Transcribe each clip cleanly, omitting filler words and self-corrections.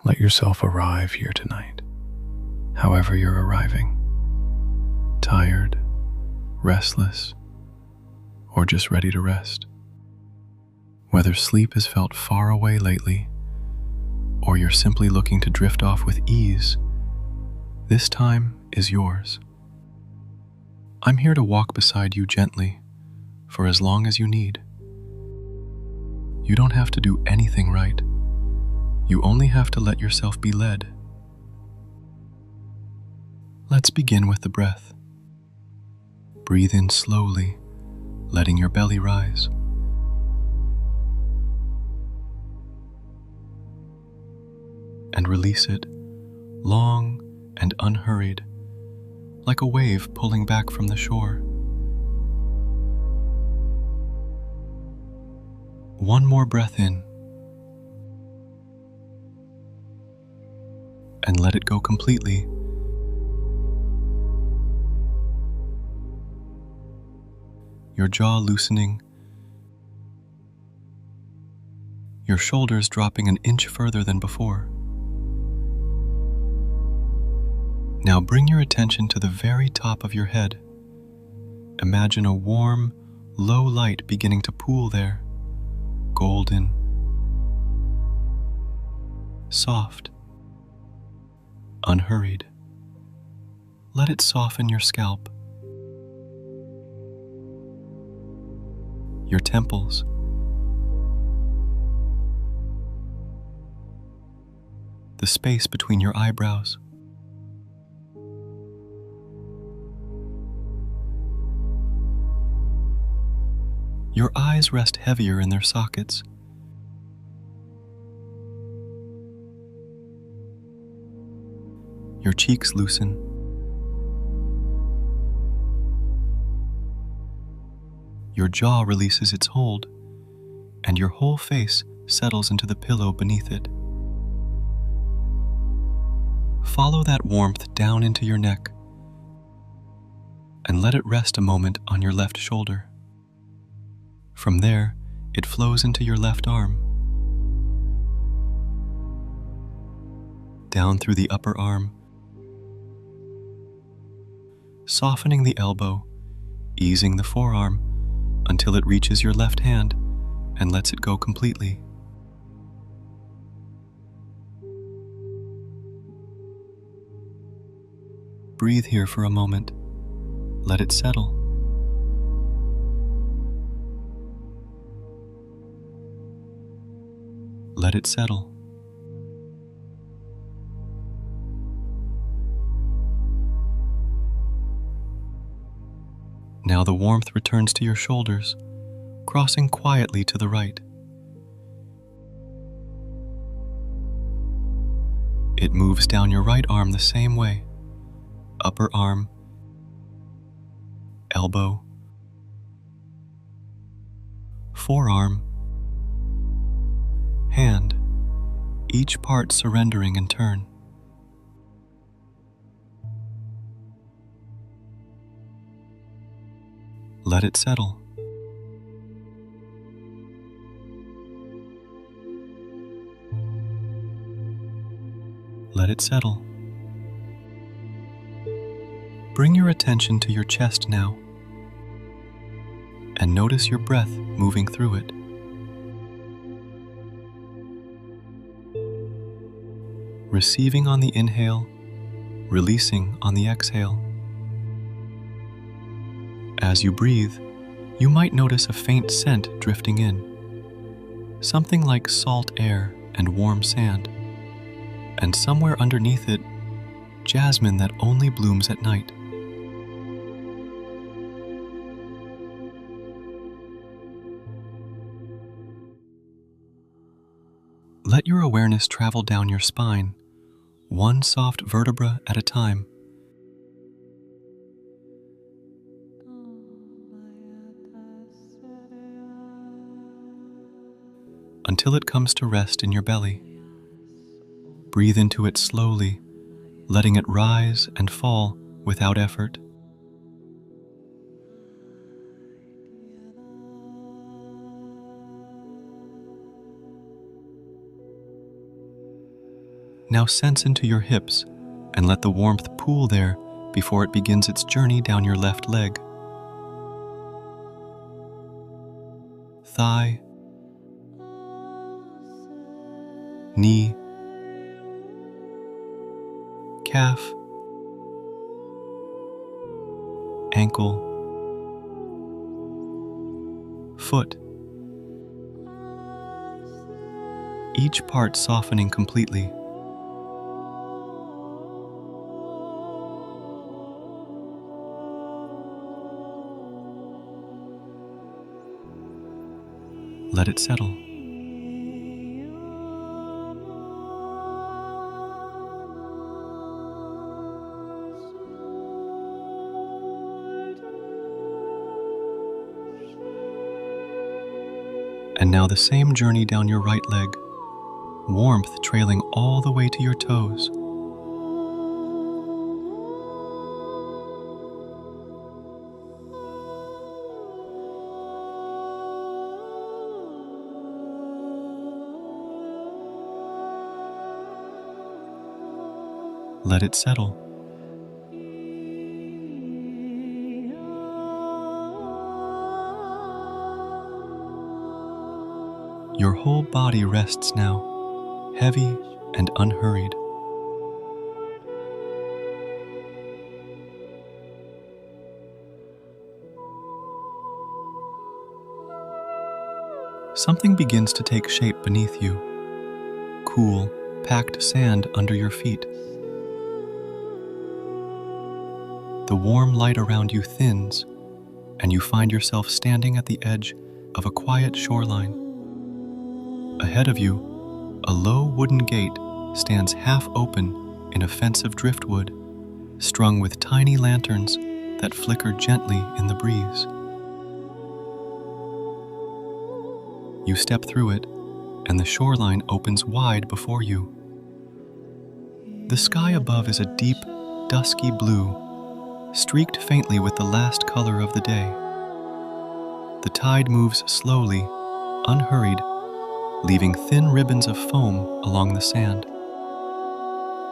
Let yourself arrive here tonight, however you're arriving. Tired, restless, or just ready to rest. Whether sleep has felt far away lately, or you're simply looking to drift off with ease, this time is yours. I'm here to walk beside you gently for as long as you need. You don't have to do anything right. You only have to let yourself be led. Let's begin with the breath. Breathe in slowly, letting your belly rise. And release it, long and unhurried, like a wave pulling back from the shore. One more breath in, and let it go completely. Your jaw loosening, your shoulders dropping an inch further than before. Now bring your attention to the very top of your head. Imagine a warm, low light beginning to pool there, golden, soft, unhurried. Let it soften your scalp, your temples, the space between your eyebrows. Your eyes rest heavier in their sockets. Your cheeks loosen. Your jaw releases its hold, and your whole face settles into the pillow beneath it. Follow that warmth down into your neck, and let it rest a moment on your left shoulder. From there, it flows into your left arm, down through the upper arm, softening the elbow, easing the forearm until it reaches your left hand and lets it go completely. Breathe here for a moment. Let it settle. Let it settle. Now the warmth returns to your shoulders, crossing quietly to the right. It moves down your right arm the same way. Upper arm, elbow, forearm, hand, each part surrendering in turn. Let it settle. Let it settle. Bring your attention to your chest now, and notice your breath moving through it. Receiving on the inhale, releasing on the exhale. As you breathe, you might notice a faint scent drifting in, something like salt air and warm sand, and somewhere underneath it, jasmine that only blooms at night. Let your awareness travel down your spine, one soft vertebra at a time. Until it comes to rest in your belly. Breathe into it slowly, letting it rise and fall without effort. Now sense into your hips and let the warmth pool there before it begins its journey down your left leg. Thigh, knee, calf, ankle, foot. Each part softening completely. Let it settle. And now the same journey down your right leg, warmth trailing all the way to your toes. Let it settle. Your whole body rests now, heavy and unhurried. Something begins to take shape beneath you. Cool, packed sand under your feet. The warm light around you thins, and you find yourself standing at the edge of a quiet shoreline. Ahead of you, a low wooden gate stands half open in a fence of driftwood, strung with tiny lanterns that flicker gently in the breeze. You step through it, and the shoreline opens wide before you. The sky above is a deep, dusky blue, streaked faintly with the last color of the day. The tide moves slowly, unhurried, leaving thin ribbons of foam along the sand.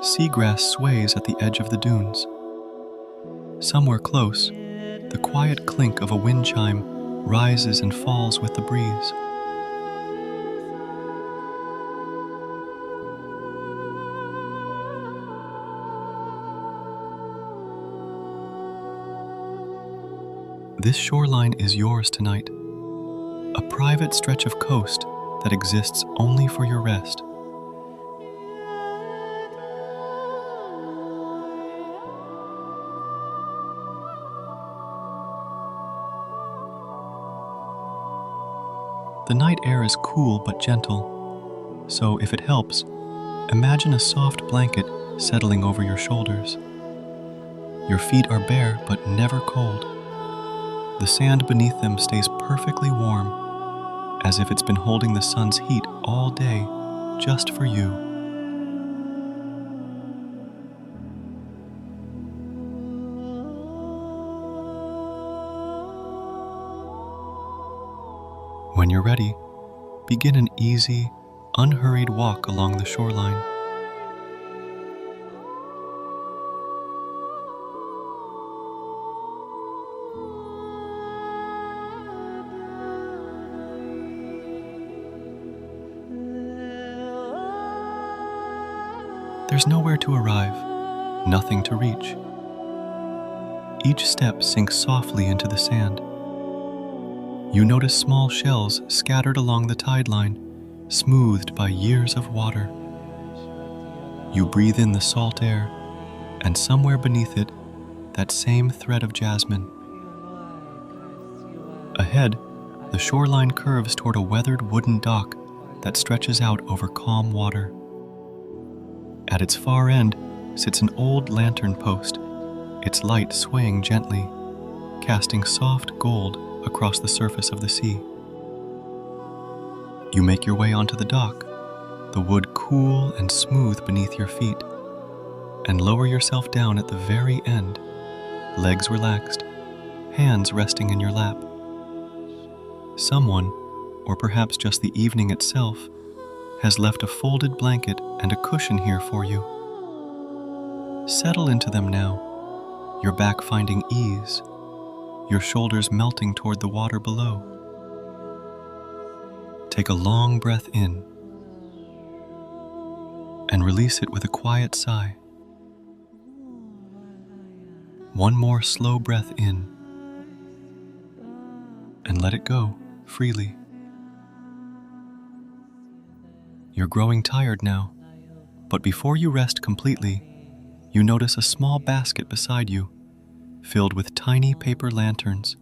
Seagrass sways at the edge of the dunes. Somewhere close, the quiet clink of a wind chime rises and falls with the breeze. This shoreline is yours tonight, a private stretch of coast that exists only for your rest. The night air is cool but gentle, so if it helps, imagine a soft blanket settling over your shoulders. Your feet are bare but never cold. The sand beneath them stays perfectly warm, as if it's been holding the sun's heat all day just for you. When you're ready, begin an easy, unhurried walk along the shoreline. There's nowhere to arrive, nothing to reach. Each step sinks softly into the sand. You notice small shells scattered along the tide line, smoothed by years of water. You breathe in the salt air, and somewhere beneath it, that same thread of jasmine. Ahead, the shoreline curves toward a weathered wooden dock that stretches out over calm water. At its far end sits an old lantern post, its light swaying gently, casting soft gold across the surface of the sea. You make your way onto the dock, the wood cool and smooth beneath your feet, and lower yourself down at the very end, legs relaxed, hands resting in your lap. Someone, or perhaps just the evening itself, has left a folded blanket and a cushion here for you. Settle into them now, your back finding ease, your shoulders melting toward the water below. Take a long breath in and release it with a quiet sigh. One more slow breath in and let it go freely. You're growing tired now, but before you rest completely, you notice a small basket beside you, filled with tiny paper lanterns,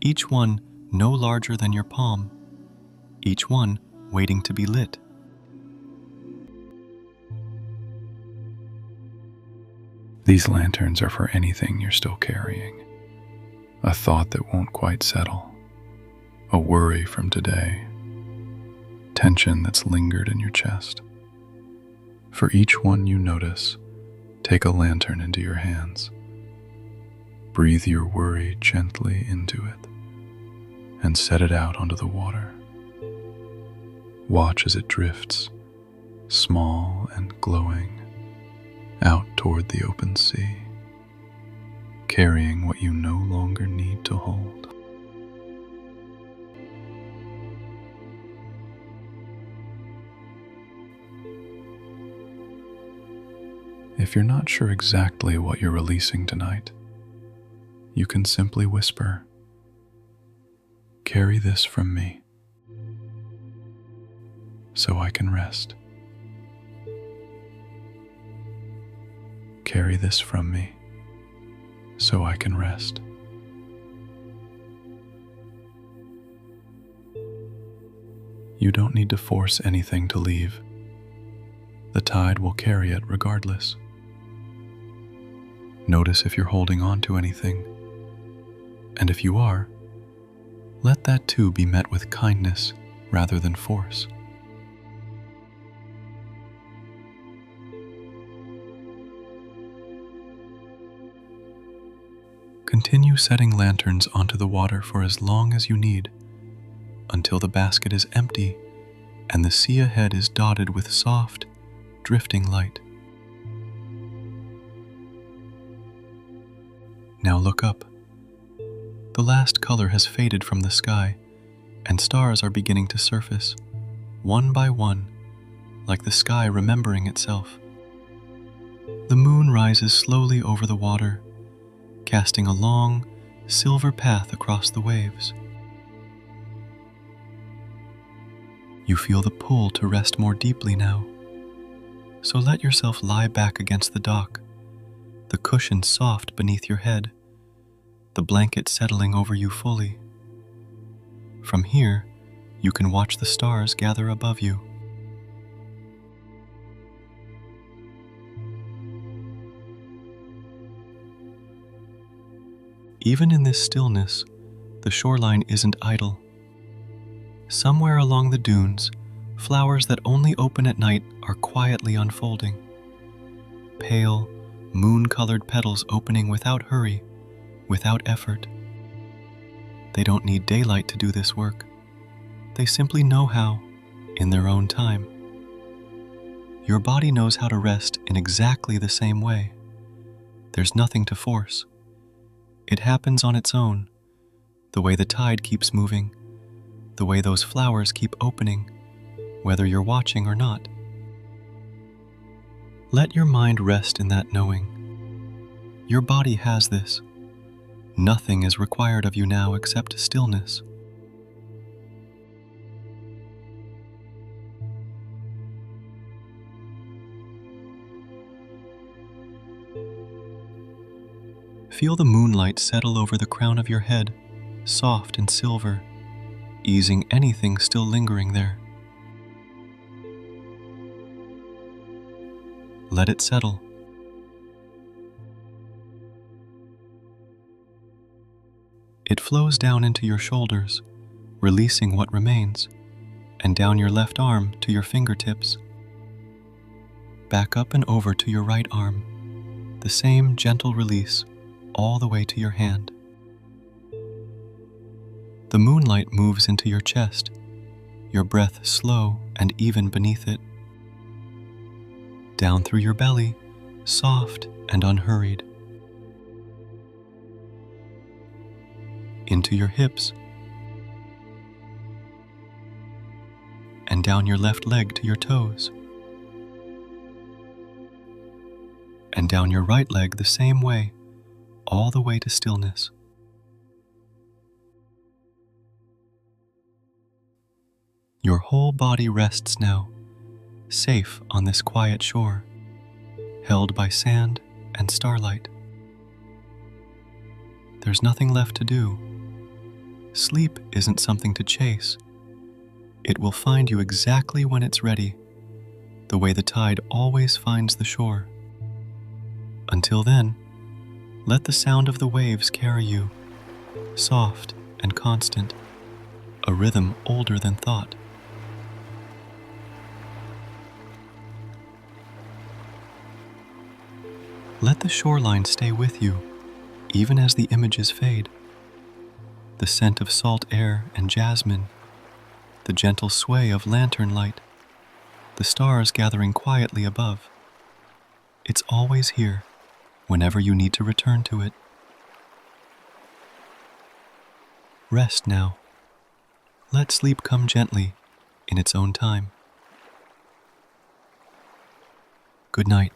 each one no larger than your palm, each one waiting to be lit. These lanterns are for anything you're still carrying. A thought that won't quite settle, a worry from today, tension that's lingered in your chest. For each one you notice, take a lantern into your hands. Breathe your worry gently into it and set it out onto the water. Watch as it drifts, small and glowing, out toward the open sea, carrying what you no longer need to hold. If you're not sure exactly what you're releasing tonight, you can simply whisper, "Carry this from me, so I can rest. Carry this from me, so I can rest." You don't need to force anything to leave. The tide will carry it regardless. Notice if you're holding on to anything, and if you are, let that too be met with kindness rather than force. Continue setting lanterns onto the water for as long as you need, until the basket is empty and the sea ahead is dotted with soft, drifting light. Now look up. The last color has faded from the sky, and stars are beginning to surface, one by one, like the sky remembering itself. The moon rises slowly over the water, casting a long, silver path across the waves. You feel the pull to rest more deeply now, so let yourself lie back against the dock, the cushion soft beneath your head, the blanket settling over you fully. From here, you can watch the stars gather above you. Even in this stillness, the shoreline isn't idle. Somewhere along the dunes, flowers that only open at night are quietly unfolding. Pale, moon-colored petals opening without hurry, without effort. They don't need daylight to do this work. They simply know how, in their own time. Your body knows how to rest in exactly the same way. There's nothing to force. It happens on its own, the way the tide keeps moving, the way those flowers keep opening, whether you're watching or not. Let your mind rest in that knowing. Your body has this. Nothing is required of you now except stillness. Feel the moonlight settle over the crown of your head, soft and silver, easing anything still lingering there. Let it settle. It flows down into your shoulders, releasing what remains, and down your left arm to your fingertips. Back up and over to your right arm, the same gentle release all the way to your hand. The moonlight moves into your chest, your breath slow and even beneath it. down through your belly, soft and unhurried, into your hips, and down your left leg to your toes, and down your right leg the same way, all the way to stillness. Your whole body rests now, safe on this quiet shore, held by sand and starlight. There's nothing left to do. Sleep isn't something to chase. It will find you exactly when it's ready, the way the tide always finds the shore. Until then, let the sound of the waves carry you, soft and constant, a rhythm older than thought. Let the shoreline stay with you, even as the images fade. The scent of salt air and jasmine, the gentle sway of lantern light, the stars gathering quietly above. It's always here, whenever you need to return to it. Rest now. Let sleep come gently, in its own time. Good night.